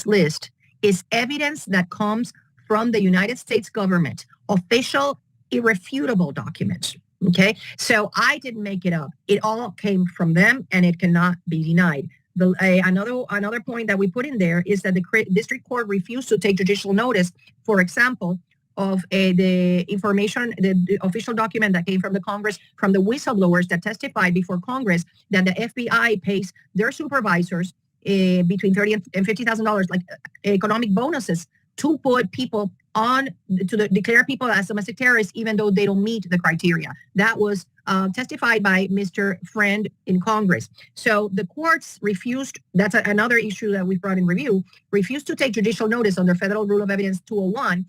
list is evidence that comes from the United States government, official, irrefutable documents. Okay, so I didn't make it up. It all came from them, and it cannot be denied. Another point that we put in there is that the district court refused to take judicial notice, for example, of the information, the official document that came from the Congress, from the whistleblowers that testified before Congress that the FBI pays their supervisors between $30,000 and $50,000, like economic bonuses, to put people on, to declare people as domestic terrorists, even though they don't meet the criteria. That was testified by Mr. Friend in Congress. So the courts refused, that's another issue that we brought in review, refused to take judicial notice under Federal Rule of Evidence 201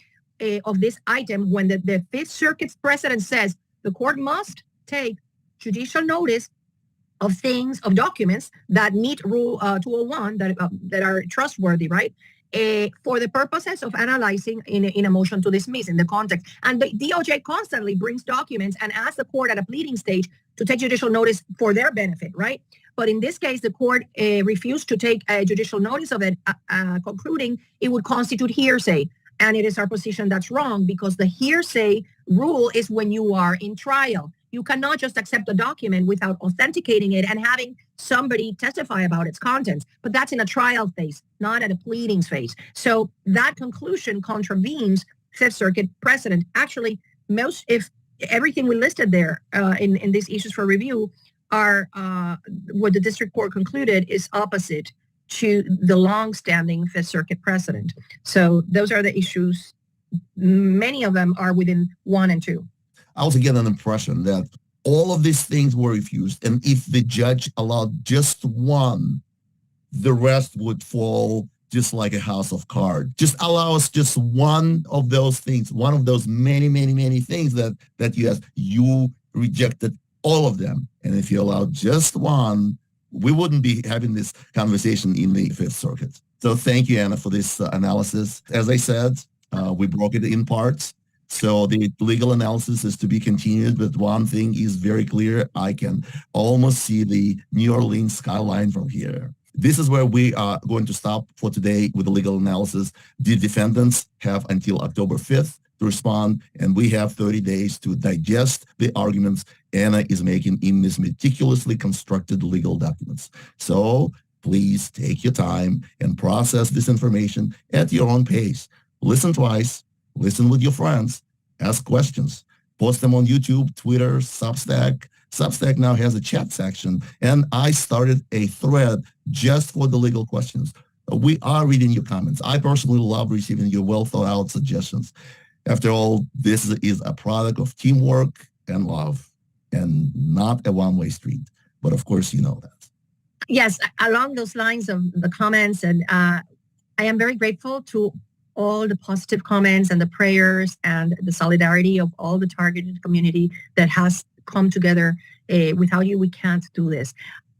of this item when the Fifth Circuit's precedent says the court must take judicial notice of things, of documents that meet Rule 201, that are trustworthy, right? For the purposes of analyzing in a motion to dismiss in the context. And the DOJ constantly brings documents and asks the court at a pleading stage to take judicial notice for their benefit, right? But in this case, the court refused to take judicial notice of it, concluding it would constitute hearsay. And it is our position that's wrong, because the hearsay rule is when you are in trial. You cannot just accept a document without authenticating it and having somebody testify about its contents. But that's in a trial phase, not at a pleadings phase. So that conclusion contravenes Fifth Circuit precedent. Actually, if everything we listed there in these issues for review are what the district court concluded is opposite to the long-standing Fifth Circuit precedent. So those are the issues. Many of them are within 1 and 2. I also get an impression that all of these things were refused, and if the judge allowed just one, the rest would fall just like a house of cards. Just allow us just one of those things, one of those many, many, many things that you asked. You rejected all of them. And if you allowed just one, we wouldn't be having this conversation in the Fifth Circuit. So thank you, Anna, for this analysis. As I said, we broke it in parts. So the legal analysis is to be continued, but one thing is very clear. I can almost see the New Orleans skyline from here. This is where we are going to stop for today with the legal analysis. The defendants have until October 5th to respond, and we have 30 days to digest the arguments Anna is making in these meticulously constructed legal documents. So please take your time and process this information at your own pace. Listen twice. Listen with your friends, ask questions, post them on YouTube, Twitter, Substack. Substack now has a chat section, and I started a thread just for the legal questions. We are reading your comments. I personally love receiving your well-thought-out suggestions. After all, this is a product of teamwork and love, and not a one-way street. But of course, you know that. Yes, along those lines of the comments, and I am very grateful to all the positive comments and the prayers and the solidarity of all the targeted community that has come together. Without you, we can't do this.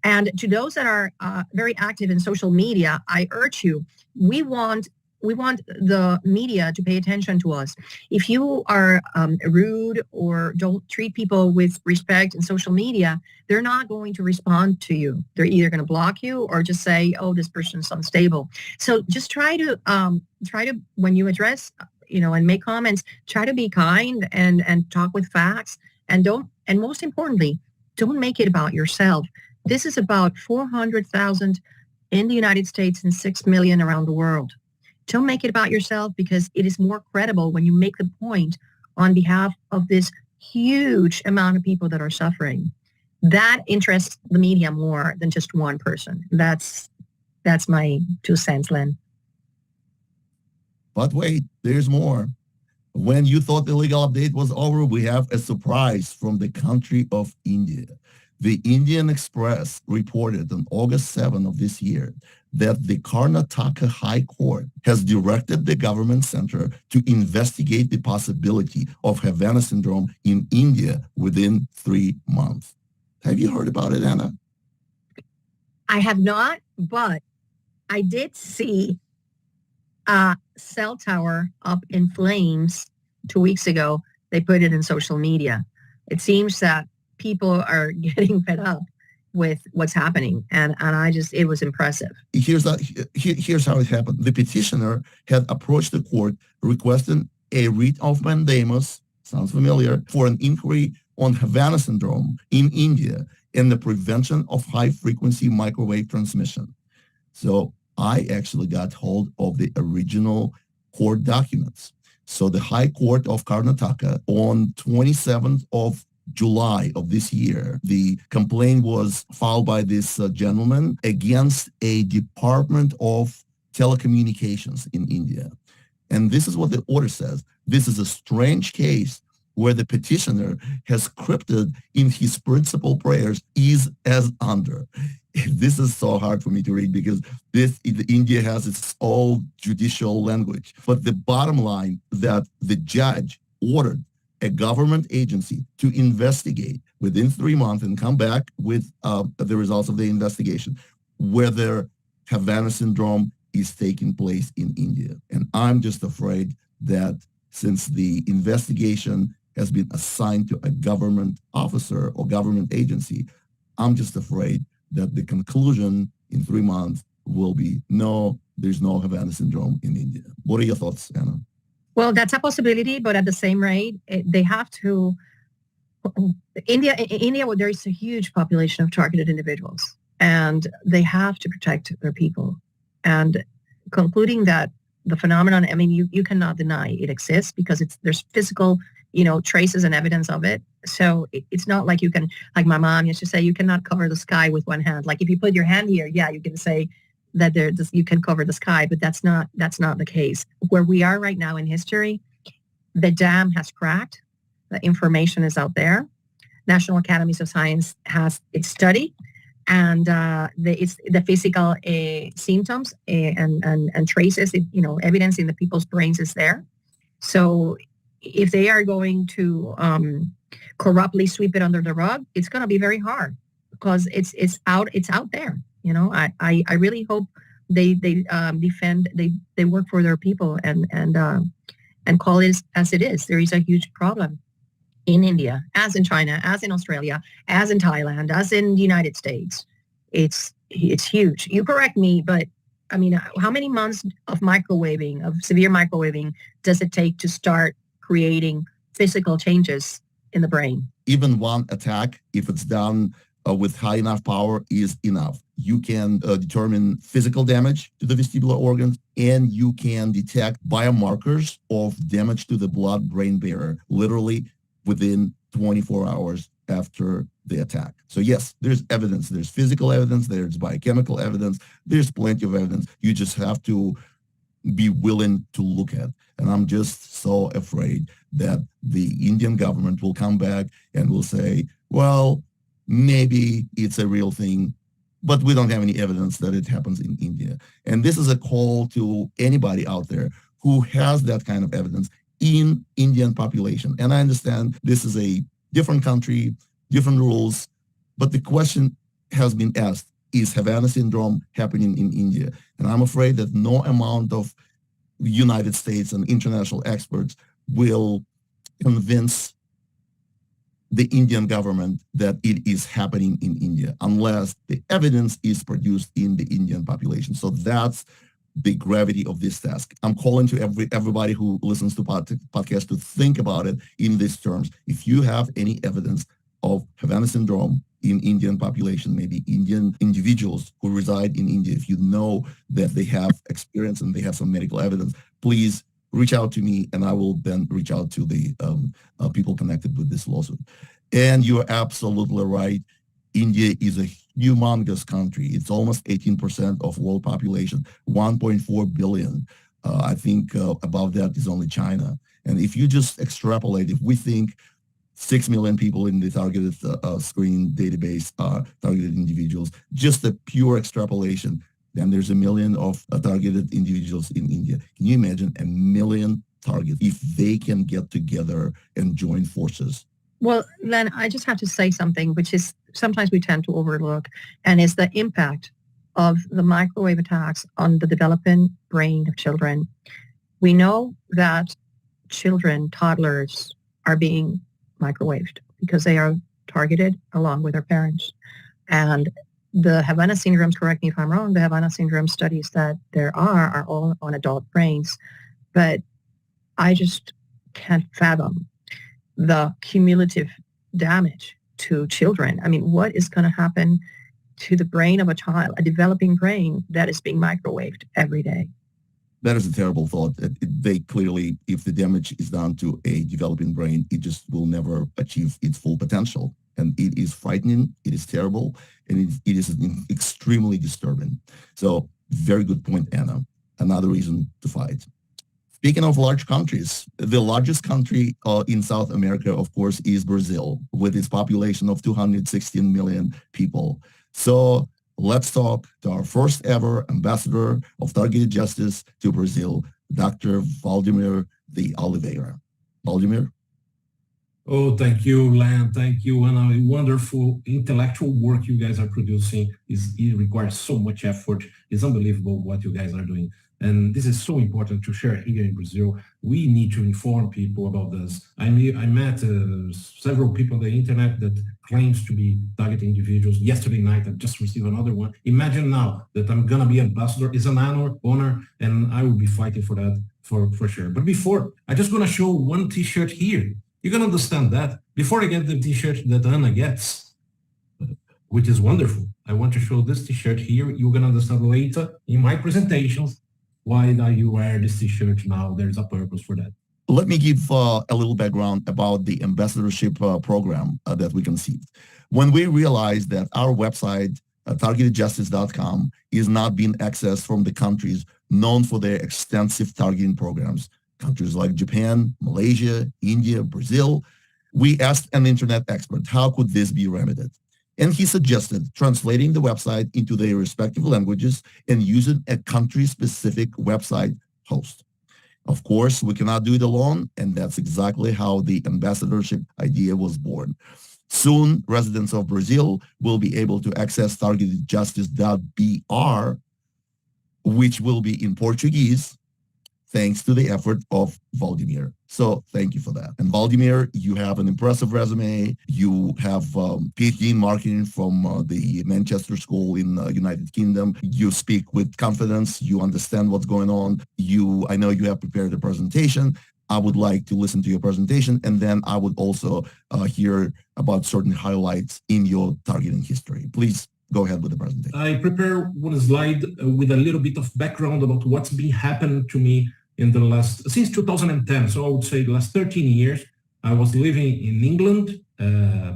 And to those that are very active in social media, I urge you, we want the media to pay attention to us. If you are rude or don't treat people with respect in social media, they're not going to respond to you. They're either going to block you or just say, "Oh, this person's unstable." So just try to when you address, and make comments, try to be kind and talk with facts, and most importantly, don't make it about yourself. This is about 400,000 in the United States and 6 million around the world. Don't make it about yourself, because it is more credible when you make the point on behalf of this huge amount of people that are suffering. That interests the media more than just one person. That's my 2 cents, Len. But wait, there's more. When you thought the legal update was over, we have a surprise from the country of India. The Indian Express reported on August 7th of this year that the Karnataka High Court has directed the government center to investigate the possibility of Havana syndrome in India within 3 months. Have you heard about it, Anna? I have not, but I did see a cell tower up in flames 2 weeks ago. They put it in social media. It seems that people are getting fed up with what's happening. And I just, it was impressive. Here's how it happened. The petitioner had approached the court requesting a writ of mandamus, sounds familiar, for an inquiry on Havana syndrome in India and the prevention of high-frequency microwave transmission. So I actually got hold of the original court documents. So the High Court of Karnataka on 27th of July of this year, the complaint was filed by this gentleman against a Department of Telecommunications in India. And this is what the order says. This is a strange case where the petitioner has scripted in his principal prayers is as under. This is so hard for me to read because India has its own judicial language. But the bottom line that the judge ordered a government agency to investigate within 3 months and come back with the results of the investigation, whether Havana syndrome is taking place in India. And I'm just afraid that since the investigation has been assigned to a government officer or government agency, I'm just afraid that the conclusion in 3 months will be, no, there's no Havana syndrome in India. What are your thoughts, Anna? Well, that's a possibility, but at the same rate, they have to. India, there is a huge population of targeted individuals, and they have to protect their people. And concluding that the phenomenon, I mean, you cannot deny it exists because there's physical, traces and evidence of it. So it's not like you can, like my mom used to say, you cannot cover the sky with one hand. Like if you put your hand here, yeah, you can say that you can cover the sky, but that's not the case. Where we are right now in history, the dam has cracked. The information is out there. National Academies of Science has its study, and the physical symptoms and traces, evidence in the people's brains is there. So if they are going to corruptly sweep it under the rug, it's going to be very hard because it's out there. I really hope they defend, they work for their people and call it as it is. There is a huge problem in India, as in China, as in Australia, as in Thailand, as in the United States. It's huge. You correct me, but I mean, how many months of severe microwaving does it take to start creating physical changes in the brain? Even one attack, if it's done with high enough power, is enough. You can determine physical damage to the vestibular organs, and you can detect biomarkers of damage to the blood-brain barrier literally within 24 hours after the attack. So yes, there's evidence. There's physical evidence. There's biochemical evidence. There's plenty of evidence. You just have to be willing to look at. And I'm just so afraid that the Indian government will come back and will say, well, maybe it's a real thing, but we don't have any evidence that it happens in India. And this is a call to anybody out there who has that kind of evidence in Indian population. And I understand this is a different country, different rules, but the question has been asked, is Havana syndrome happening in India? And I'm afraid that no amount of United States and international experts will convince the Indian government that it is happening in India unless the evidence is produced in the Indian population. So that's the gravity of this task. I'm calling to everybody who listens to podcast to think about it in these terms. If you have any evidence of Havana syndrome in Indian population, maybe Indian individuals who reside in India, if you know that they have experience and they have some medical evidence, please reach out to me and I will then reach out to the people connected with this lawsuit. And you're absolutely right. India is a humongous country. It's almost 18% of world population, 1.4 billion. I think above that is only China. And if you just extrapolate, if we think 6 million people in the targeted screening database are targeted individuals, just a pure extrapolation, then there's 1 million of targeted individuals in India. Can you imagine 1 million targets if they can get together and join forces? Well, Len, I just have to say something, which is sometimes we tend to overlook, and is the impact of the microwave attacks on the developing brain of children. We know that children, toddlers, are being microwaved because they are targeted along with their parents. And the Havana syndromes, correct me if I'm wrong, the Havana syndrome studies that there are all on adult brains. But I just can't fathom the cumulative damage to children. I mean, what is going to happen to the brain of a child, a developing brain that is being microwaved every day? That is a terrible thought. They clearly, if the damage is done to a developing brain, it just will never achieve its full potential. And it is frightening, it is terrible, and it is extremely disturbing. So very good point, Anna. Another reason to fight. Speaking of large countries, the largest country in South America, of course, is Brazil, with its population of 216 million people. So let's talk to our first ever ambassador of targeted justice to Brazil, Dr. Valdemir de Oliveira. Valdemir? Oh, thank you, Len. Thank you, Anna. Wonderful intellectual work you guys are producing. It requires so much effort. It's unbelievable what you guys are doing. And this is so important to share here in Brazil. We need to inform people about this. I met several people on the internet that claims to be targeting individuals. Yesterday night, I just received another one. Imagine now that I'm going to be ambassador. It's an honor, and I will be fighting for that for sure. But before, I just going to show one T-shirt here. You can understand that. Before I get the T-shirt that Anna gets, which is wonderful, I want to show this T-shirt here. You're going to understand later in my presentations why do you wear this T-shirt now. There's a purpose for that. Let me give a little background about the ambassadorship program that we conceived. When we realized that our website, targetedjustice.com, is not being accessed from the countries known for their extensive targeting programs, countries like Japan, Malaysia, India, Brazil, we asked an internet expert, how could this be remedied? And he suggested translating the website into their respective languages and using a country-specific website host. Of course, we cannot do it alone, and that's exactly how the ambassadorship idea was born. Soon, residents of Brazil will be able to access targetedjustice.br, which will be in Portuguese, thanks to the effort of Valdemir. So thank you for that. And Valdemir, you have an impressive resume. You have PhD in marketing from the Manchester School in the United Kingdom. You speak with confidence. You understand what's going on. I know you have prepared a presentation. I would like to listen to your presentation, and then I would also hear about certain highlights in your targeting history. Please go ahead with the presentation. I prepare one slide with a little bit of background about what's been happening to me since 2010. So I would say the last 13 years, I was living in England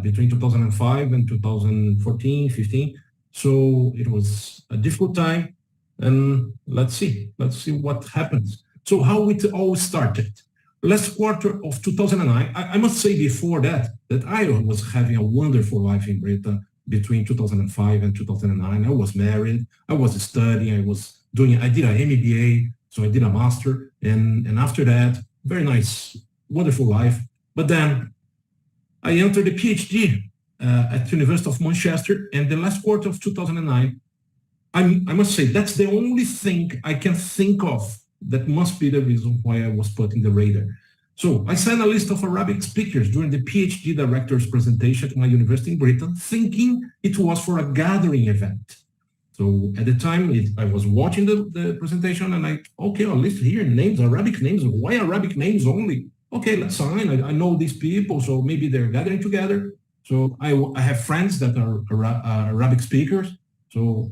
between 2005 and 2014, 15. So it was a difficult time. And let's see what happens. So how it all started. Last quarter of 2009, I must say before that I was having a wonderful life in Britain between 2005 and 2009. I was married, I was studying, I did an MBA, so I did a master, and after that, very nice, wonderful life. But then I entered the PhD at the University of Manchester, and the last quarter of 2009, I must say that's the only thing I can think of that must be the reason why I was put in the radar. So I signed a list of Arabic speakers during the PhD director's presentation at my university in Britain, thinking it was for a gathering event. So at the time, I was watching the presentation, and I'll list here names, Arabic names. Why Arabic names only? Okay, let's sign. I know these people, so maybe they're gathering together. So I have friends that are Arabic speakers. So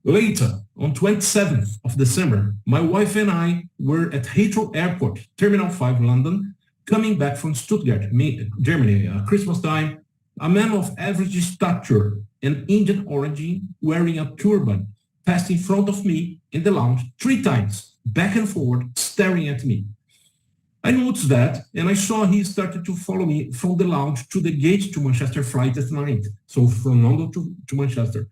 later, on 27th of December, my wife and I were at Heathrow Airport, Terminal 5, London, coming back from Stuttgart, Germany, Christmas time. A man of average stature and Indian origin wearing a turban passed in front of me in the lounge 3 times, back and forward, staring at me. I noticed that, and I saw he started to follow me from the lounge to the gate to Manchester flight at night, so from London to Manchester.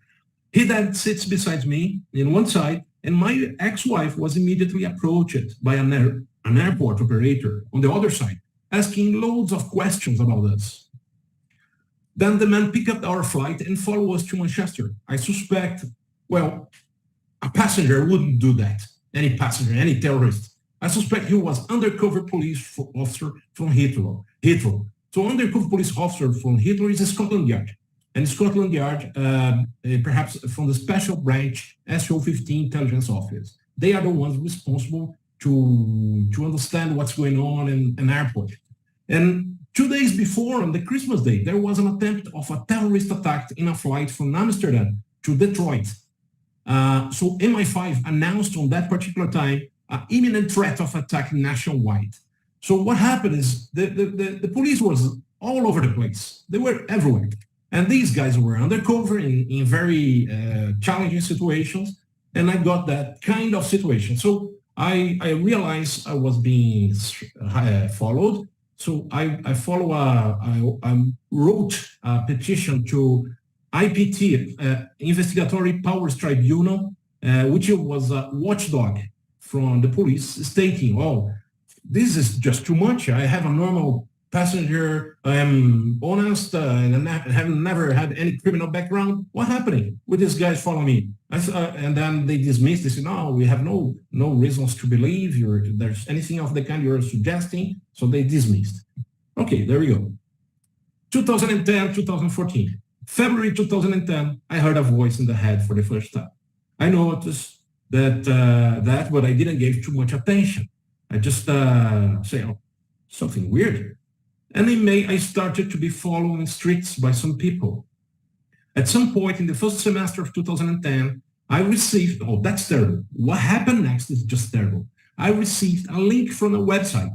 He then sits beside me in one side, and my ex-wife was immediately approached by an airport operator on the other side, asking loads of questions about us. Then the man picked up our flight and followed us to Manchester. I suspect, a passenger wouldn't do that. Any passenger, any terrorist. I suspect he was undercover police officer from Heathrow. So undercover police officer from Heathrow is a Scotland Yard. and Scotland Yard, perhaps from the Special Branch SO-15 Intelligence Office. They are the ones responsible to understand what's going on in an airport. And 2 days before, on the Christmas day, there was an attempt of a terrorist attack in a flight from Amsterdam to Detroit. So MI5 announced on that particular time an imminent threat of attack nationwide. So what happened is the police was all over the place. They were everywhere. And these guys were undercover in very challenging situations. And I got that kind of situation. So I realized I was being followed. So I wrote a petition to IPT, Investigatory Powers Tribunal, which was a watchdog from the police, stating, oh, this is just too much. I have a normal passenger. I am honest and have never had any criminal background. What's happening with these guys following me? And then they dismissed. They said, no, we have no reasons to believe there's anything of the kind you're suggesting. So they dismissed. Okay, there we go. 2010, 2014. February 2010, I heard a voice in the head for the first time. I noticed that, but I didn't give too much attention. I just say, oh, something weird. And in May, I started to be followed in streets by some people. At some point in the first semester of 2010, I received, oh, that's terrible. What happened next is just terrible. I received a link from a website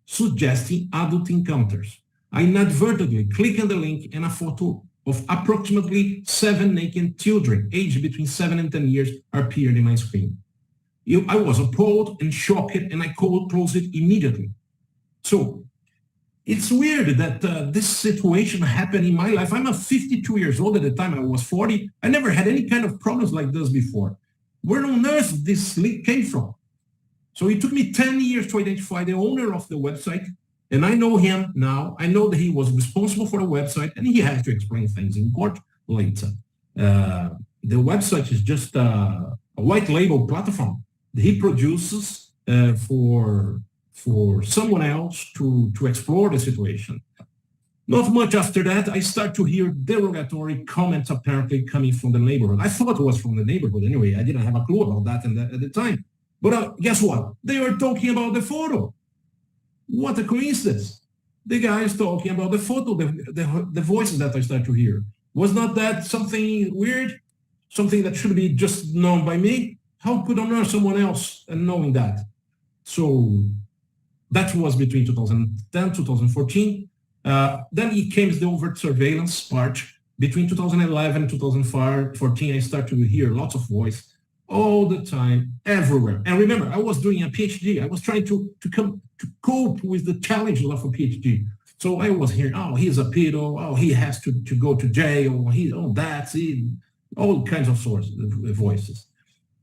suggesting adult encounters. I inadvertently clicked on the link and a photo of approximately 7 naked children aged between 7 and 10 years appeared in my screen. I was appalled and shocked, and I closed it immediately. So it's weird that this situation happened in my life. I'm 52 years old at the time. I was 40. I never had any kind of problems like this before. Where on earth this link came from? So it took me 10 years to identify the owner of the website. And I know him now. I know that he was responsible for the website, and he has to explain things in court later. The website is just a white label platform that he produces for someone else to explore the situation. Not much after that, I start to hear derogatory comments apparently coming from the neighborhood. I thought it was from the neighborhood anyway. I didn't have a clue about that at the time. But guess what? They were talking about the photo. What a coincidence. The guy is talking about the photo, the voices that I start to hear. Was not that something weird? Something that should be just known by me? How could on earth someone else knowing that? So that was between 2010, 2014. Then it came the overt surveillance part. Between 2011 and 2014, I started to hear lots of voice all the time, everywhere. And remember, I was doing a PhD. I was trying to cope with the challenges of a PhD. So I was hearing, oh, he's a pedo. Oh, he has to go to jail. All kinds of voices.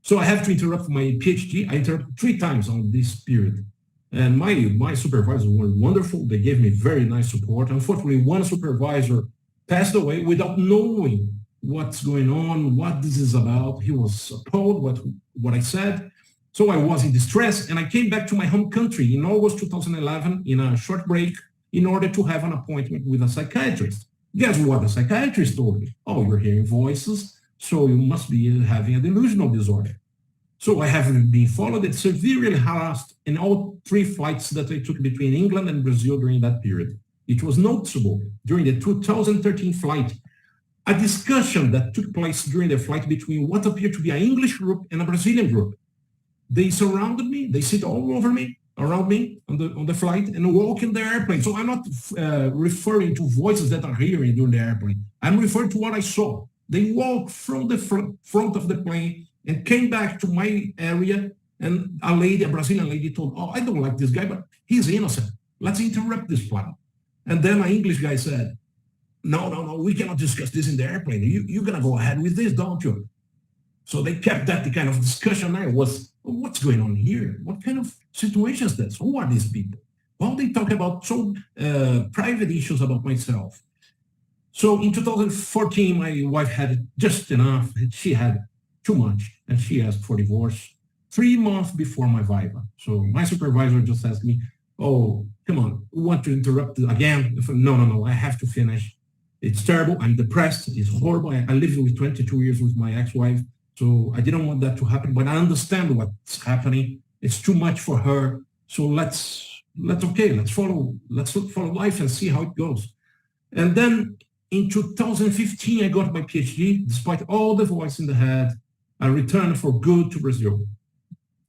So I have to interrupt my PhD. I interrupted 3 times on this period. And my supervisors were wonderful. They gave me very nice support. Unfortunately, one supervisor passed away without knowing what's going on, what this is about. He was appalled what I said. So I was in distress, and I came back to my home country in August 2011 in a short break in order to have an appointment with a psychiatrist. Guess what the psychiatrist told me? Oh, you're hearing voices, so you must be having a delusional disorder. So I have been followed and severely harassed in all 3 flights that I took between England and Brazil during that period. It was noticeable during the 2013 flight, a discussion that took place during the flight between what appeared to be an English group and a Brazilian group. They surrounded me, they sit all over me, around me on the flight and walk in the airplane. So I'm not referring to voices that are hearing during the airplane. I'm referring to what I saw. They walked from the front of the plane and came back to my area, and a Brazilian lady told, oh, I don't like this guy, but he's innocent. Let's interrupt this plan. And then an English guy said, no, we cannot discuss this in the airplane. You're going to go ahead with this, don't you? So they kept that kind of discussion. I was, what's going on here? What kind of situation is this? Who are these people? Well, they talk about private issues about myself. So in 2014, my wife had just enough. She had too much, and she asked for divorce 3 months before my viva. So my supervisor just asked me, oh, come on, you want to interrupt again? No, I have to finish. It's terrible. I'm depressed. It's horrible. I lived with 22 years with my ex-wife, so I didn't want that to happen. But I understand what's happening. It's too much for her. So let's follow life and see how it goes. And then in 2015, I got my PhD. Despite all the voice in the head, I returned for good to Brazil.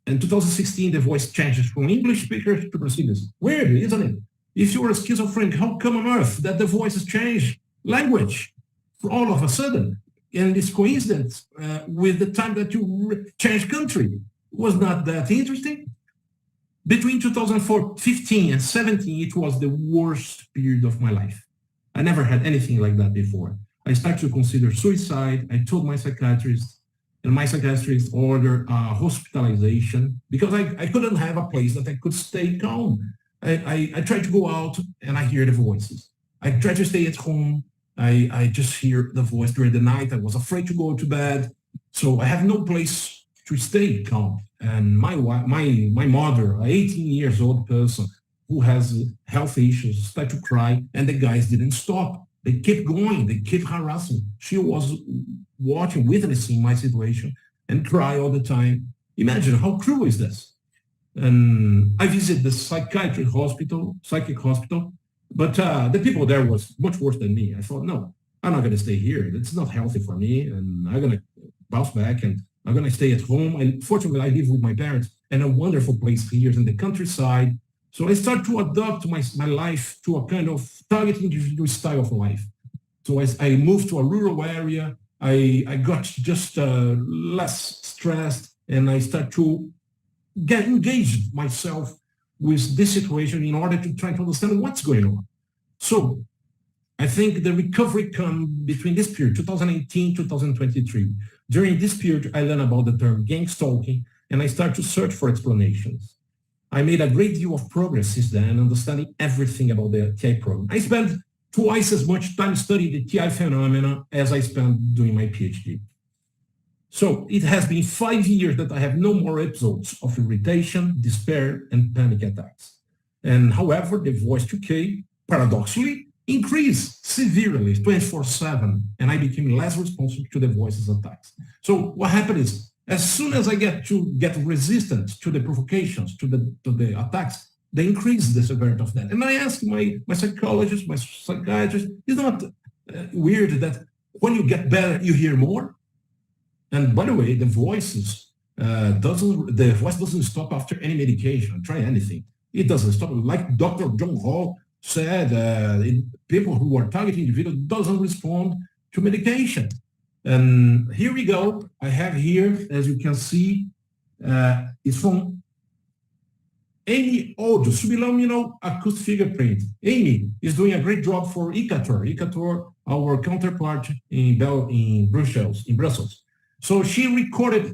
In 2016, the voice changes from English speakers to Brazilians. Weird, isn't it? If you were a schizophrenic, how come on earth that the voices change language for all of a sudden? And this coincidence with the time that you change country was not that interesting. Between 2015 and 17, it was the worst period of my life. I never had anything like that before. I started to consider suicide. I told my psychiatrist, and my psychiatrist ordered hospitalization because I couldn't have a place that I could stay calm. I tried to go out and I hear the voices. I tried to stay at home. I just hear the voice during the night. I was afraid to go to bed. So I have no place to stay calm. And my mother, an 18 years old person who has health issues, started to cry, and the guys didn't stop. They kept going. They kept harassing. She was watching, witnessing my situation and cry all the time. Imagine how cruel is this? And I visited the psychiatric hospital, but the people there was much worse than me. I thought, no, I'm not going to stay here. It's not healthy for me, and I'm going to bounce back, and I'm going to stay at home. And fortunately, I live with my parents in a wonderful place here in the countryside. So I started to adopt my life to a kind of targeted individual style of life. So as I moved to a rural area, I got just less stressed, and I started to get engaged myself with this situation in order to try to understand what's going on. So I think the recovery come between this period, 2018, 2023. During this period, I learned about the term gang stalking, and I started to search for explanations. I made a great deal of progress since then, understanding everything about the TI program. I spent twice as much time studying the TI phenomena as I spent doing my PhD. So it has been 5 years that I have no more episodes of irritation, despair, and panic attacks. And however, the voice 2K, paradoxically, increased severely 24/7, and I became less responsive to the voice's attacks. So what happened is, as soon as I get resistant to the provocations, to the attacks, they increase the severity of that. And I asked my psychologist, my psychiatrist, is it not weird that when you get better, you hear more? And by the way, the voice doesn't stop after any medication. Try anything. It doesn't stop. Like Dr. John Hall said, people who are targeting individuals doesn't respond to medication. And here we go. I have here, as you can see, it's from Amy Audio, subliminal acoustic fingerprint. Amy is doing a great job for Icator, our counterpart in Brussels. So I recorded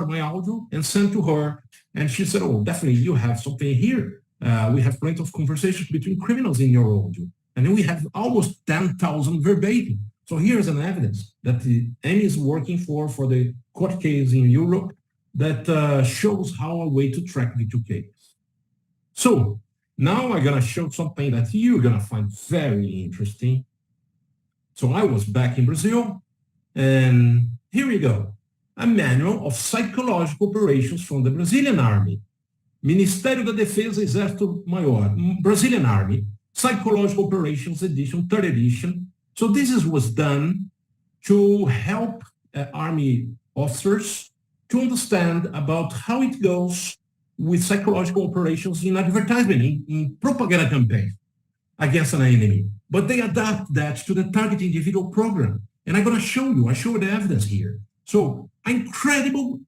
my audio and sent to her, and she said, oh, definitely you have something here. We have plenty of conversations between criminals in your audio. And then we have almost 10,000 verbatim. So here's an evidence that Amy is working for the court case in Europe that shows how a way to track V2K. So now I'm going to show something that you're going to find very interesting. So I was back in Brazil, and here we go. A manual of psychological operations from the Brazilian Army. Ministério da Defesa, Exército Maior, Brazilian Army, Psychological Operations Edition, 3rd edition. So this was done to help Army officers to understand about how it goes with psychological operations in advertisement, in propaganda campaign against an enemy. But they adapt that to the target individual program. And I'm going to show you, I show the evidence here. So incredible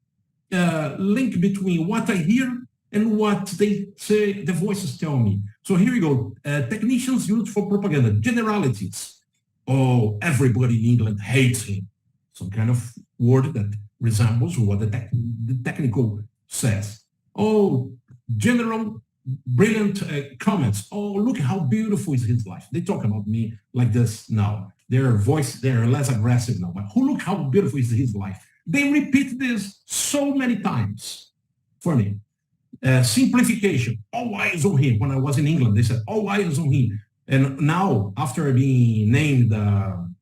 link between what I hear and what they say, the voices tell me. So here we go. Technicians used for propaganda, generalities. Oh, everybody in England hates him. Some kind of word that resembles what the technical says. Oh, general, brilliant comments. Oh, look how beautiful is his life. They talk about me like this now. They're less aggressive now. But look how beautiful is his life. They repeat this so many times for me. Simplification. All eyes on him. When I was in England, they said, all eyes on him. And now, after being named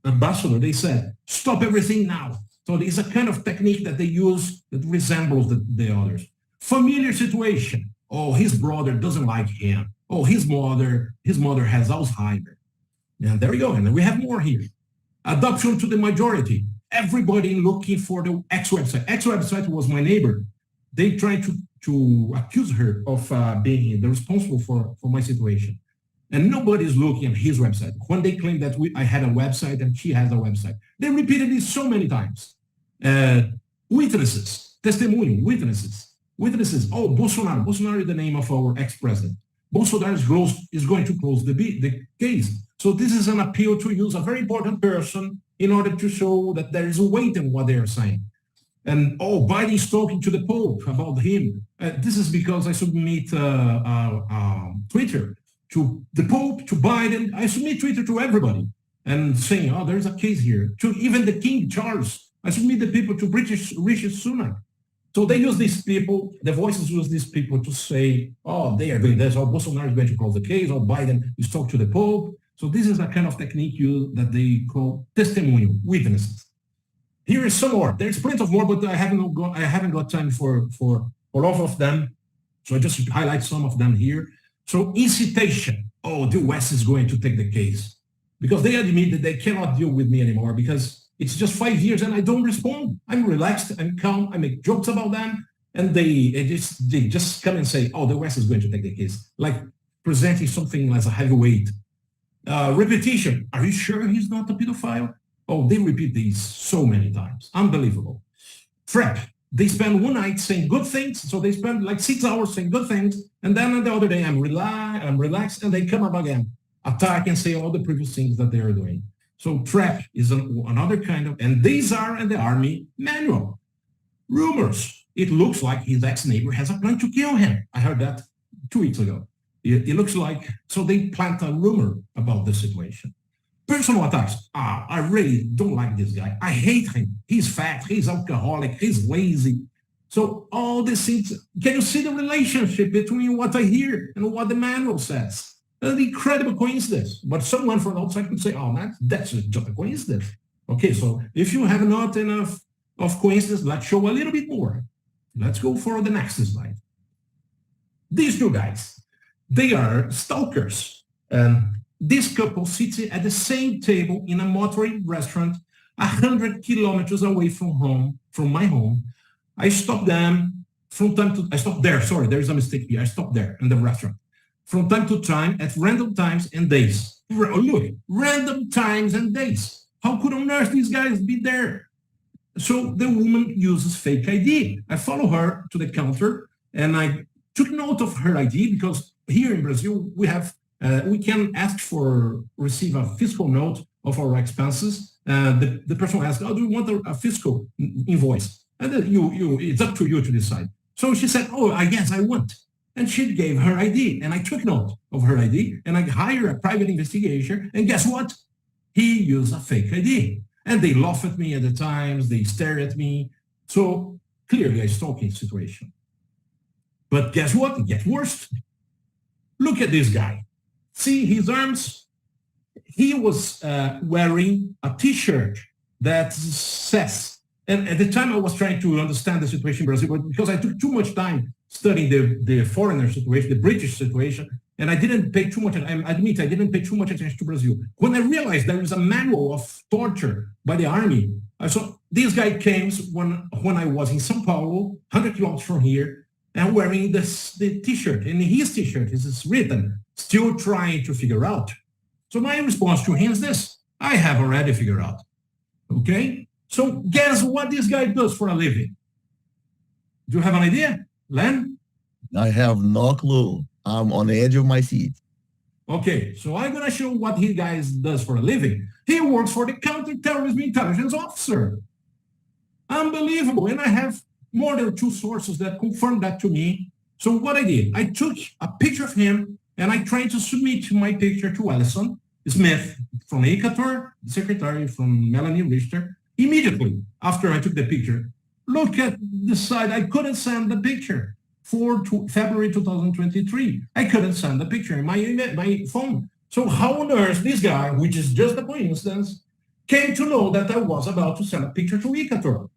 ambassador, they said, stop everything now. So it's a kind of technique that they use that resembles the others. Familiar situation. Oh, his brother doesn't like him. Oh, his mother has Alzheimer's. And there you go. And we have more here. Adoption to the majority. Everybody looking for the X website. X website was my neighbor. They tried to accuse her of being the responsible for my situation. And nobody's looking at his website. When they claim that I had a website and she has a website, they repeated it so many times. Witnesses, testimony, witnesses. Oh, Bolsonaro. Bolsonaro is the name of our ex-president. Bolsonaro is going to close the case. So this is an appeal to use a very important person in order to show that there is a weight in what they are saying. And, Biden is talking to the Pope about him. This is because I submit Twitter to the Pope, to Biden. I submit Twitter to everybody and saying, there's a case here. To even the King Charles. I submit the people to British Rishi Sunak. So they use these people, the voices use these people to say, they are doing this, Bolsonaro is going to close the case, Biden is talking to the Pope. So this is a kind of technique that they call testimonial, witnesses. Here is some more. There's plenty of more, but I haven't got time for all of them. So I just highlight some of them here. So incitation. The West is going to take the case because they admit that they cannot deal with me anymore because it's just 5 years and I don't respond. I'm relaxed, I'm calm, I make jokes about them, and they just come and say, the West is going to take the case, like presenting something as a heavyweight. Repetition. Are you sure he's not a pedophile? They repeat these so many times. Unbelievable. Prep. They spend one night saying good things, so they spend like 6 hours saying good things, and then the other day I'm relaxed, and they come up again, attack and say all the previous things that they are doing. So trap is another kind of, and these are in the army manual. Rumors. It looks like his ex-neighbor has a plan to kill him. I heard that 2 weeks ago. It looks like, so they plant a rumor about the situation. Personal attacks. I really don't like this guy. I hate him. He's fat. He's alcoholic. He's lazy. So all these things, can you see the relationship between what I hear and what the manual says? An incredible coincidence. But someone from outside could say, that's just a coincidence. Okay, so if you have not enough of coincidence, let's show a little bit more. Let's go for the next slide. These two guys, they are stalkers. And this couple sits at the same table in a motoring restaurant 100 kilometers away from my home. I stopped them from time to, I stopped there, sorry, there's a mistake here. I stopped there in the restaurant. From time to time, at random times and days. Look, random times and days. How could on earth these guys be there? So the woman uses fake ID. I follow her to the counter and I took note of her ID because here in Brazil, we can ask for receive a fiscal note of our expenses. The person asks, do you want a fiscal invoice? And then it's up to you to decide. So she said, I guess I want. And she gave her ID, and I took note of her ID, and I hired a private investigator, and guess what? He used a fake ID. And they laugh at me at the times, they stare at me. So clearly a stalking situation. But guess what? It gets worse. Look at this guy. See his arms? He was wearing a T-shirt that says, and at the time I was trying to understand the situation in Brazil, but because I took too much time studying the foreigner situation, the British situation, and I didn't pay too much, I admit I didn't pay too much attention to Brazil. When I realized there is a manual of torture by the army, so this guy came when I was in São Paulo, 100 kilometers from here, and wearing the T-shirt. And his T-shirt is written, still trying to figure out. So my response to him is this, I have already figured out, okay? So guess what this guy does for a living? Do you have an idea, Len? I have no clue. I'm on the edge of my seat. Okay, so I'm going to show what he guys does for a living. He works for the Counterterrorism Intelligence Officer. Unbelievable. And I have more than 2 sources that confirmed that to me. So what I did, I took a picture of him and I tried to submit my picture to Alison Smith from Ecuador, the secretary from Melanie Richter, immediately after I took the picture. Look at the side. I couldn't send the picture for February 2023. I couldn't send the picture in my phone. So how on earth this guy, which is just a coincidence, came to know that I was about to send a picture to Ecuador?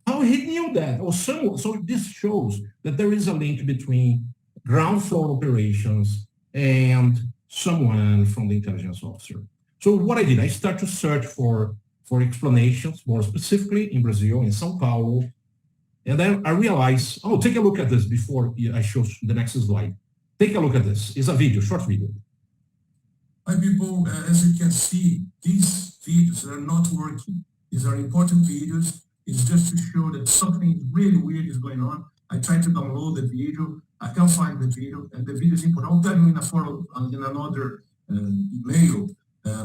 How he knew that? Or some, so this shows that there is a link between ground floor operations and someone from the intelligence officer. So what I did, I started to search for explanations, more specifically in Brazil, in São Paulo. And then I realized, oh, take a look at this before I show the next slide. Take a look at this. It's a video, short video. Hi, people. As you can see, these videos are not working. These are important videos. It's just to show that something really weird is going on. I tried to download the video. I can't find the video, and the video is important. I'll tell you in another email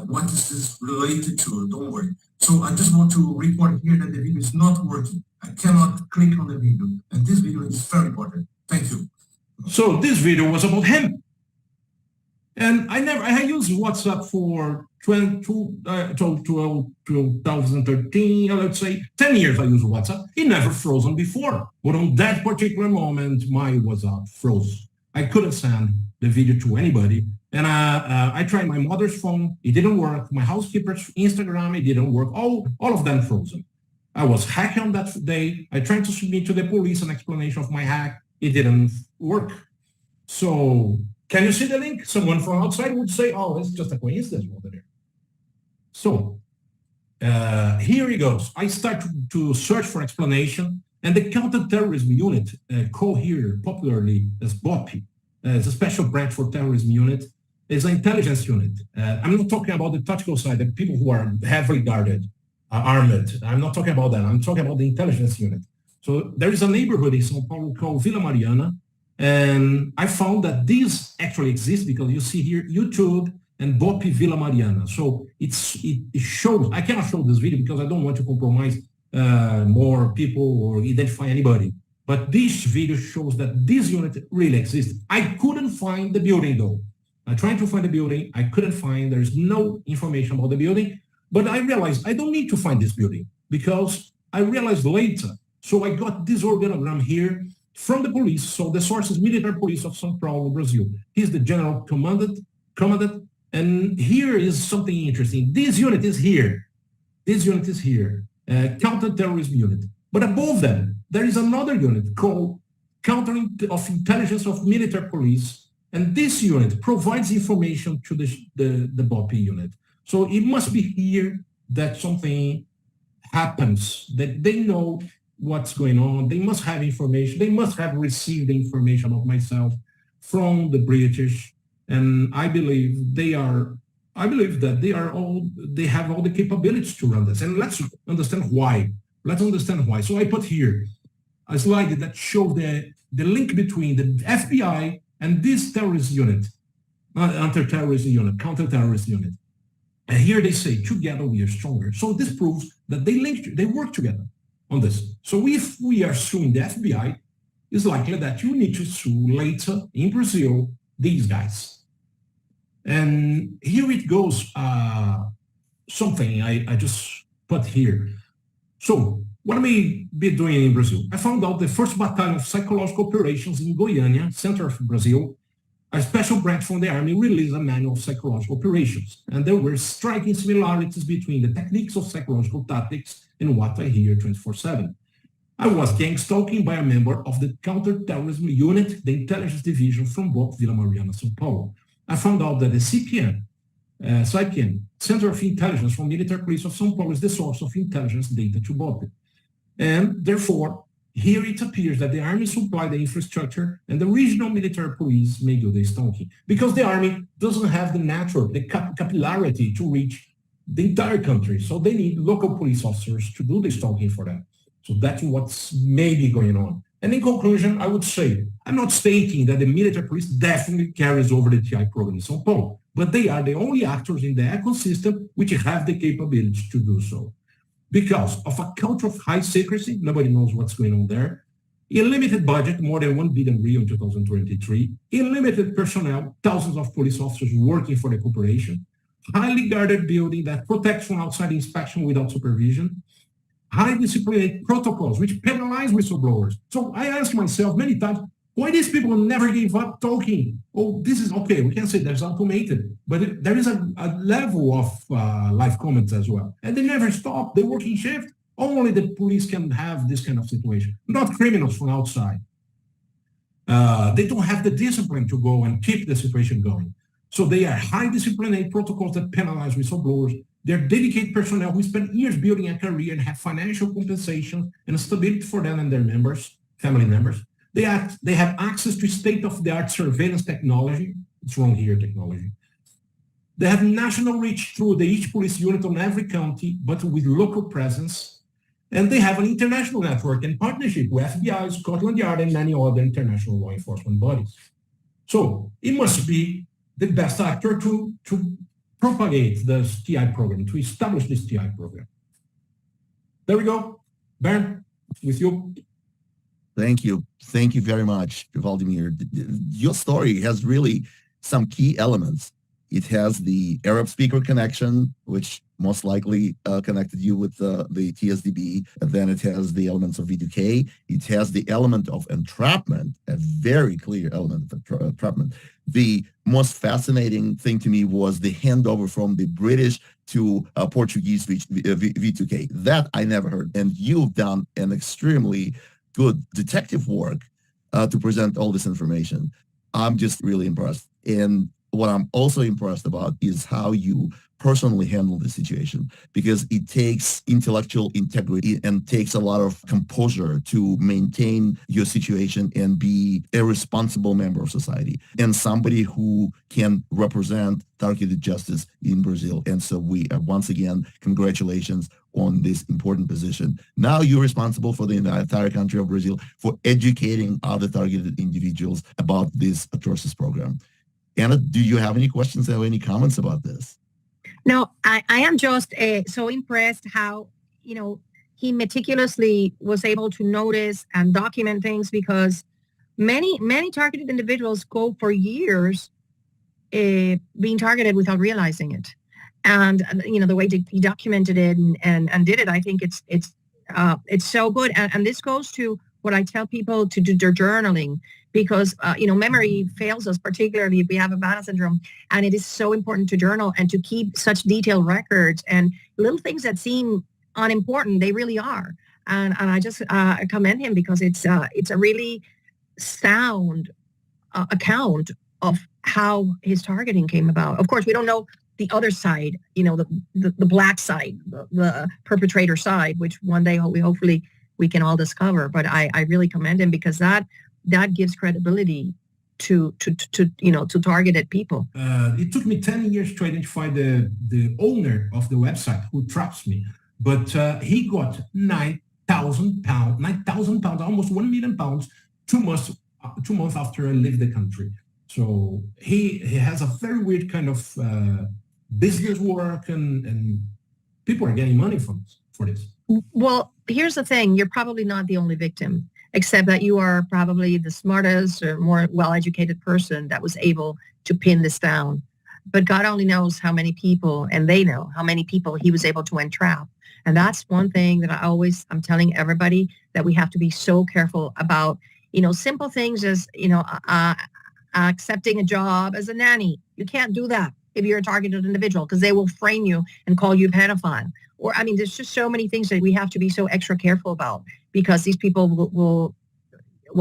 what is this related to. Don't worry. So I just want to report here that the video is not working. I cannot click on the video, and this video is very important. Thank you. So this video was about him. And I used WhatsApp for 2013, let's say 10 years I used WhatsApp. It never frozen before. But on that particular moment, my WhatsApp froze. I couldn't send the video to anybody. And I tried my mother's phone. It didn't work. My housekeeper's Instagram, it didn't work. All of them frozen. I was hacked on that day. I tried to submit to the police an explanation of my hack. It didn't work. So can you see the link? Someone from outside would say, oh, it's just a coincidence over there. So here he goes. I start to search for explanation, and the counterterrorism unit, called here popularly as BOP, as a special branch for terrorism unit, is an intelligence unit. I'm not talking about the tactical side, the people who are heavily guarded, armed. I'm not talking about that. I'm talking about the intelligence unit. So there is a neighborhood in São Paulo called Vila Mariana, and I found that these actually exist because you see here YouTube and BOP Vila Mariana. So it shows, I cannot show this video because I don't want to compromise more people or identify anybody. But this video shows that this unit really exists. I couldn't find the building though. I tried to find the building. I couldn't find, there's no information about the building, but I realized I don't need to find this building because I realized later. So I got this organogram here from the police. So the source is military police of São Paulo, Brazil. He's the general commandant. And here is something interesting. This unit is here. This unit is here, counterterrorism unit. But above them, there is another unit called Countering of Intelligence of Military Police. And this unit provides information to the BOP unit. So it must be here that something happens, that they know what's going on. They must have information. They must have received the information about myself from the British. And I believe they have all the capabilities to run this. And let's understand why. So I put here a slide that shows the link between the FBI and this terrorist unit, counter-terrorist unit. And here they say, together we are stronger. So this proves that they work together on this. So if we are suing the FBI, it's likely that you need to sue later in Brazil these guys. And here it goes, something I just put here. So what am I be doing in Brazil? I found out the 1st Battalion of Psychological Operations in Goiânia, center of Brazil, a special branch from the Army released a manual of psychological operations. And there were striking similarities between the techniques of psychological tactics and what I hear 24/7. I was gang stalking by a member of the counterterrorism unit, the intelligence division from BOP Vila Mariana, São Paulo. I found out that the CPN, Center of Intelligence from Military Police of São Paulo, is the source of intelligence data to BOP. And therefore, here it appears that the Army supplied the infrastructure and the regional military police may do the stalking because the Army doesn't have the capillarity to reach the entire country. So they need local police officers to do the stalking for them. So that's what's maybe going on. And in conclusion, I would say, I'm not stating that the military police definitely carries over the TI program in São Paulo, but they are the only actors in the ecosystem which have the capability to do so. Because of a culture of high secrecy, nobody knows what's going on there, unlimited budget, more than 1 billion real in 2023, unlimited personnel, thousands of police officers working for the corporation, highly guarded building that protects from outside inspection without supervision, high disciplinary protocols which penalize whistleblowers. So I ask myself many times, Why these people never gave up talking? Oh, this is okay. We can say there's automated, but there is a level of live comments as well. And they never stop. They work in shift. Only the police can have this kind of situation, not criminals from outside. They don't have the discipline to go and keep the situation going. So they are high disciplinary protocols that penalize whistleblowers. They're dedicated personnel who spend years building a career and have financial compensation and stability for them and their members, family members. They have access to state-of-the-art surveillance technology. It's wrong here, technology. They have national reach through each police unit on every county, but with local presence. And they have an international network and partnership with FBI, Scotland Yard, and many other international law enforcement bodies. So it must be the best actor to propagate this TI program, to establish this TI program. There we go. Bernd, with you. Thank you. Thank you very much, Vladimir. Your story has really some key elements. It has the Arab speaker connection, which most likely connected you with the TSDB. And then it has the elements of V2K. It has the element of entrapment, a very clear element of entrapment. The most fascinating thing to me was the handover from the British to Portuguese V2K. That I never heard. And you've done an extremely good detective work to present all this information. I'm just really impressed. And what I'm also impressed about is how you personally handle the situation, because it takes intellectual integrity and takes a lot of composure to maintain your situation and be a responsible member of society and somebody who can represent targeted justice in Brazil. And so we once again, congratulations on this important position. Now you're responsible for the entire country of Brazil for educating other targeted individuals about this atrocious program. Anna, do you have any questions or any comments about this? No, I am just so impressed how, he meticulously was able to notice and document things, because many targeted individuals go for years being targeted without realizing it. And, the way he documented it and did it, I think it's so good. And this goes to what I tell people to do their journaling, because, memory fails us, particularly if we have Havana syndrome. And it is so important to journal and to keep such detailed records, and little things that seem unimportant, they really are. And I just commend him, because it's a really sound account of how his targeting came about. Of course, we don't know the other side, the black side, the perpetrator side, which one day hopefully we can all discover. But I really commend him, because that gives credibility to targeted people. It took me 10 years to identify the owner of the website who traps me, but he got 9,000 pounds, almost 1 million pounds, 2 months after I left the country. So he has a very weird kind of business work, and people are getting money for this. Well, here's the thing. You're probably not the only victim, except that you are probably the smartest or more well-educated person that was able to pin this down. But God only knows how many people, and they know how many people he was able to entrap. And that's one thing that I'm telling everybody, that we have to be so careful about, simple things as, accepting a job as a nanny. You can't do that if you're a targeted individual, because they will frame you and call you a pedophile. Or, there's just so many things that we have to be so extra careful about, because these people will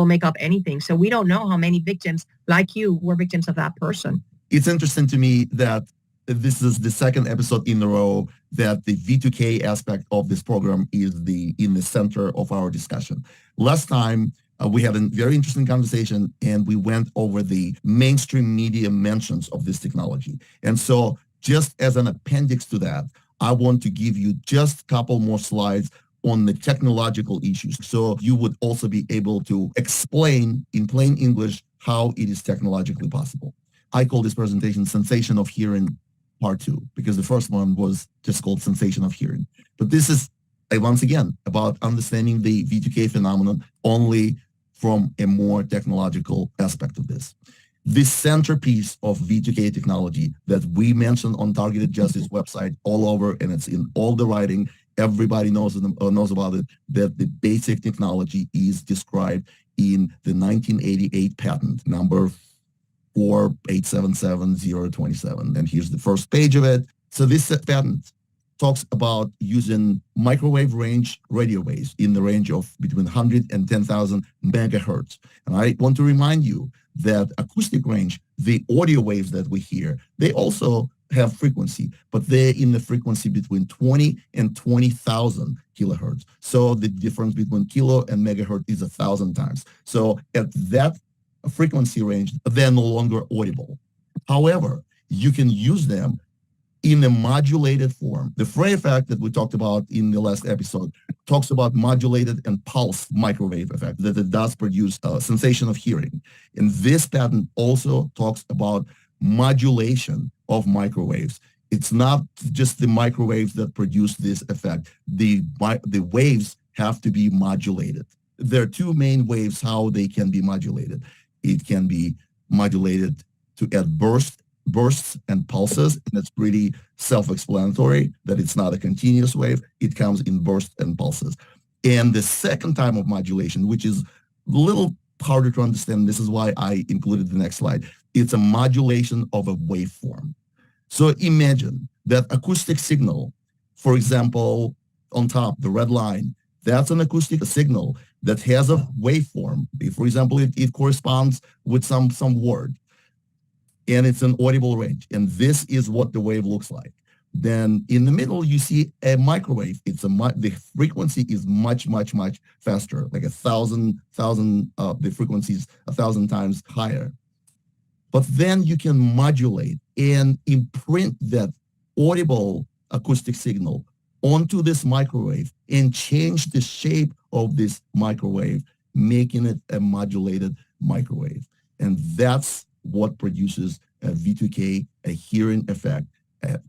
make up anything. So we don't know how many victims like you were victims of that person. It's interesting to me that this is the second episode in a row that the V2K aspect of this program is in the center of our discussion. Last time, we had a very interesting conversation, and we went over the mainstream media mentions of this technology. And so just as an appendix to that, I want to give you just a couple more slides on the technological issues, so you would also be able to explain in plain English how it is technologically possible. I call this presentation Sensation of Hearing Part 2, because the first one was just called Sensation of Hearing. But this is, once again, about understanding the V2K phenomenon only from a more technological aspect of this. The centerpiece of V2K technology that we mentioned on Targeted Justice website all over, and it's in all the writing, everybody knows about it, that the basic technology is described in the 1988 patent, number 4877027. And here's the first page of it. So this patent talks about using microwave range radio waves in the range of between 100 and 10,000 megahertz. And I want to remind you that acoustic range, the audio waves that we hear, they also have frequency, but they're in the frequency between 20 and 20,000 kilohertz. So the difference between kilo and megahertz is 1,000 times. So at that frequency range, they're no longer audible. However, you can use them in a modulated form. The Frey effect that we talked about in the last episode talks about modulated and pulse microwave effect, that it does produce a sensation of hearing. And this patent also talks about modulation of microwaves. It's not just the microwaves that produce this effect. The waves have to be modulated. There are two main waves how they can be modulated. It can be modulated to add bursts and pulses, and it's pretty self-explanatory that it's not a continuous wave. It comes in bursts and pulses. And the second type of modulation, which is a little harder to understand, this is why I included the next slide, it's a modulation of a waveform. So imagine that acoustic signal, for example, on top, the red line, that's an acoustic signal that has a waveform. For example, it corresponds with some word, and it's an audible range. And this is what the wave looks like. Then in the middle, you see a microwave. The frequency is much, much, much faster, like 1,000, the frequency is 1,000 times higher. But then you can modulate and imprint that audible acoustic signal onto this microwave and change the shape of this microwave, making it a modulated microwave. And that's what produces a V2K, a hearing effect,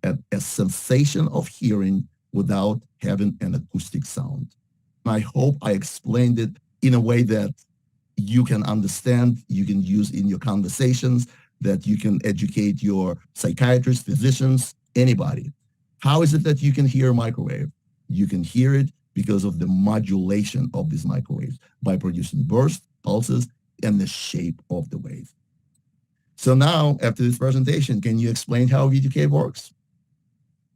a sensation of hearing without having an acoustic sound. I hope I explained it in a way that you can understand, you can use in your conversations, that you can educate your psychiatrists, physicians, anybody. How is it that you can hear a microwave? You can hear it because of the modulation of these microwaves by producing bursts, pulses, and the shape of the wave. So now, after this presentation, can you explain how V2K works?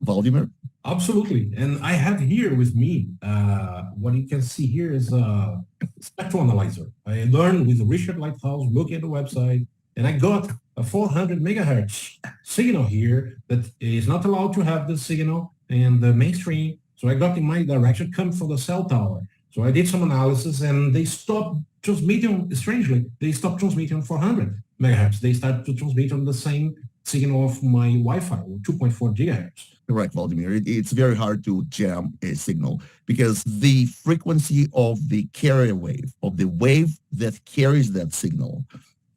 Vladimir? Absolutely. And I have here with me, what you can see here is a spectral analyzer. I learned with Richard Lighthouse, looking at the website, and I got a 400 megahertz signal here that is not allowed to have the signal in the mainstream. So I got in my direction, come from the cell tower. So I did some analysis and they stopped transmitting, strangely, they stopped transmitting 400 megahertz. They started to transmit on the same signal of my Wi-Fi, 2.4 gigahertz. Correct, Vladimir. It's very hard to jam a signal because the frequency of the carrier wave, of the wave that carries that signal,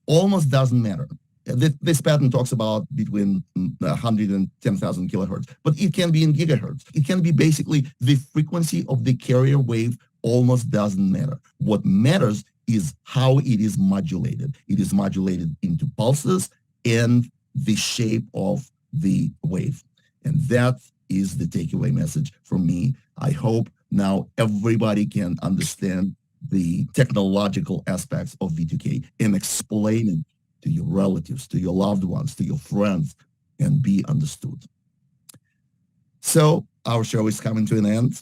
almost doesn't matter. This patent talks about between 100 and 10,000 kilohertz, but it can be in gigahertz. It can be basically the frequency of the carrier wave almost doesn't matter. What matters is how it is modulated. It is modulated into pulses and the shape of the wave. And that is the takeaway message from me. I hope now everybody can understand the technological aspects of V2K and explain it to your relatives, to your loved ones, to your friends, and be understood. So our show is coming to an end.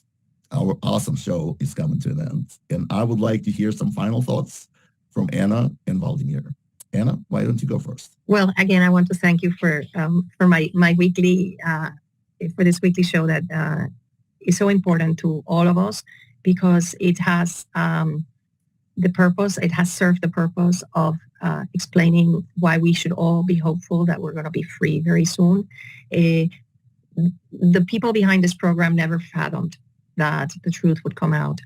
Our awesome show is coming to an end. And I would like to hear some final thoughts from Anna and Vladimir. Anna, why don't you go first? Well, again, I want to thank you for my weekly, for this weekly show that is so important to all of us because it has it has served the purpose of explaining why we should all be hopeful that we're going to be free very soon. The people behind this program never fathomed that the truth would come out.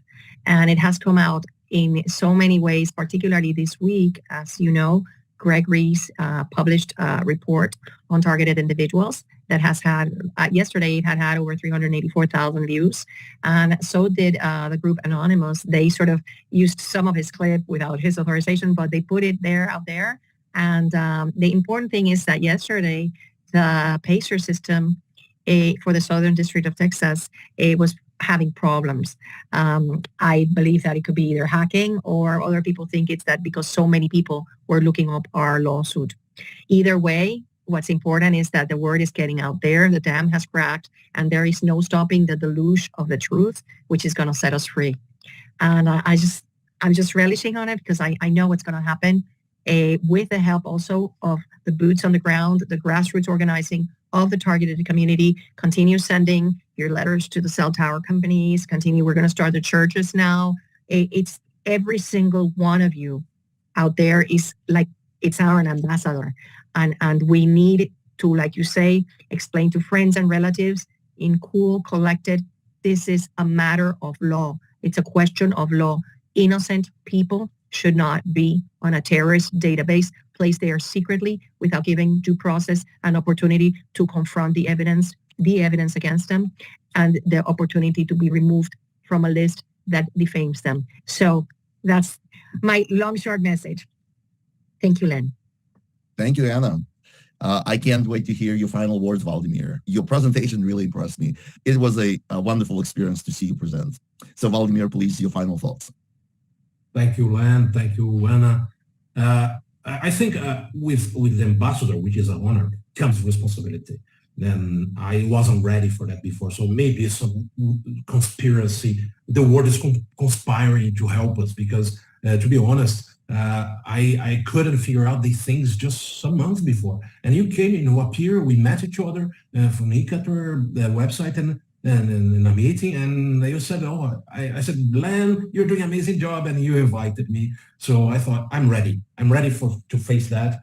And it has come out in so many ways, particularly this week. As you know, Greg Reese published a report on targeted individuals that has had, yesterday it had over 384,000 views. And so did the group Anonymous. They sort of used some of his clip without his authorization, but they put it out there. And the important thing is that yesterday, the PACER system for the Southern District of Texas, having problems. I believe that it could be either hacking or other people think it's that because so many people were looking up our lawsuit. Either way, what's important is that the word is getting out there, the dam has cracked, and there is no stopping the deluge of the truth, which is going to set us free. And I'm just relishing on it because I know what's going to happen with the help also of the boots on the ground, the grassroots organizing of the targeted community. Continue sending your letters to the cell tower companies. Continue. We're going to start the churches now. It's every single one of you out there is like, it's our ambassador. And we need to, like you say, explain to friends and relatives in cool, collected, this is a matter of law. It's a question of law. Innocent people should not be on a terrorist database placed there secretly without giving due process and opportunity to confront the evidence against them, and the opportunity to be removed from a list that defames them. So that's my long, short message. Thank you, Len. Thank you, Anna. I can't wait to hear your final words, Vladimir. Your presentation really impressed me. It was a wonderful experience to see you present. So, Vladimir, please, your final thoughts. Thank you, Len. Thank you, Anna. I think with the ambassador, which is an honor, comes responsibility. Then I wasn't ready for that before. So maybe some conspiracy. The world is conspiring to help us because, to be honest, I couldn't figure out these things just some months before. And you came, appear, we met each other from Ecator, the website, and in a meeting, and you said, I said, Len, you're doing an amazing job, and you invited me. So I thought, I'm ready. I'm ready to face that.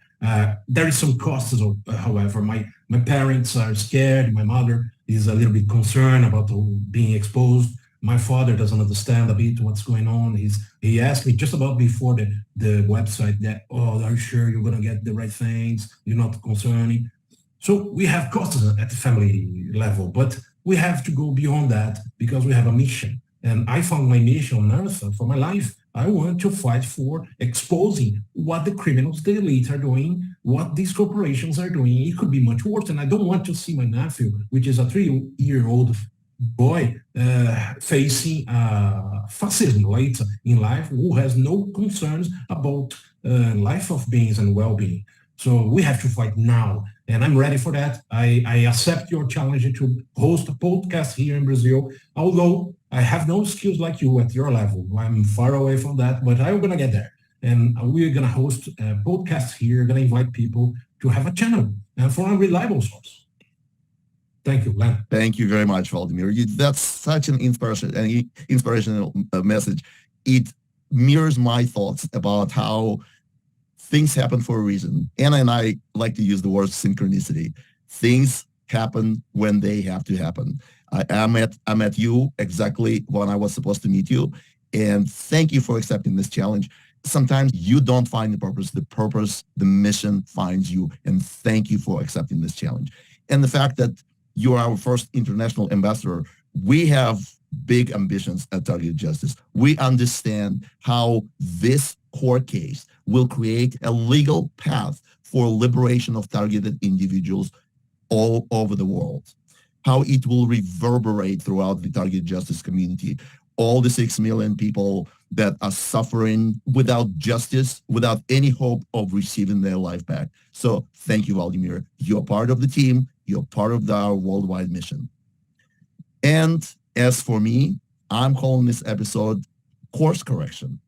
There is some costs, however. My parents are scared. My mother is a little bit concerned about being exposed. My father doesn't understand a bit what's going on. He asked me just about before the website that, are you sure you're going to get the right things? You're not concerning. So we have costs at the family level, but we have to go beyond that because we have a mission. And I found my mission on earth for my life. I want to fight for exposing what the criminals, the elite are doing, what these corporations are doing. It could be much worse. And I don't want to see my nephew, which is a 3-year-old boy, facing fascism later in life, who has no concerns about life of beings and well-being. So we have to fight now. And I'm ready for that. I accept your challenge to host a podcast here in Brazil, although I have no skills like you at your level. I'm far away from that, but I'm going to get there. And we're going to host a podcast here, going to invite people to have a channel for a reliable source. Thank you, Len. Thank you very much, Vladimir. That's such an inspirational message. It mirrors my thoughts about how things happen for a reason. Anna and I like to use the word synchronicity. Things happen when they have to happen. I met you exactly when I was supposed to meet you. And thank you for accepting this challenge. Sometimes you don't find the purpose, the mission finds you. And thank you for accepting this challenge. And the fact that you're our first international ambassador, we have big ambitions at Targeted Justice. We understand how this court case will create a legal path for liberation of targeted individuals all over the world, how it will reverberate throughout the targeted justice community, all the 6 million people that are suffering without justice, without any hope of receiving their life back. So thank you, Vladimir. You're part of the team. You're part of our worldwide mission. And as for me, I'm calling this episode Course Correction,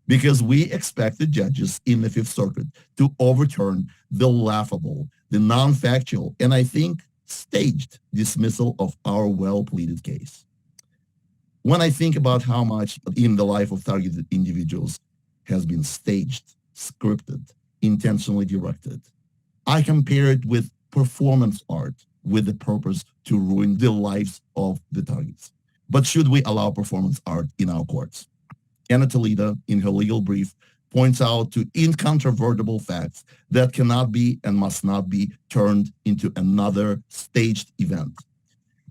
because we expect the judges in the Fifth Circuit to overturn the laughable, the non-factual, and I think staged dismissal of our well-pleaded case. When I think about how much in the life of targeted individuals has been staged, scripted, intentionally directed, I compare it with performance art with the purpose to ruin the lives of the targets. But should we allow performance art in our courts? Anna Toledo, in her legal brief, points out to incontrovertible facts that cannot be and must not be turned into another staged event.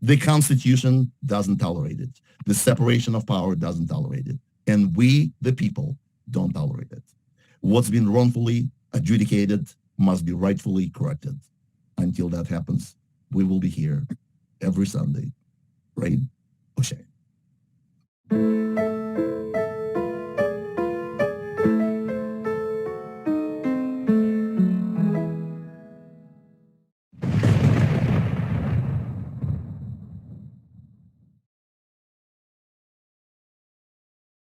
The Constitution doesn't tolerate it. The separation of power doesn't tolerate it. And we, the people, don't tolerate it. What's been wrongfully adjudicated must be rightfully corrected. Until that happens, we will be here every Sunday, rain or share.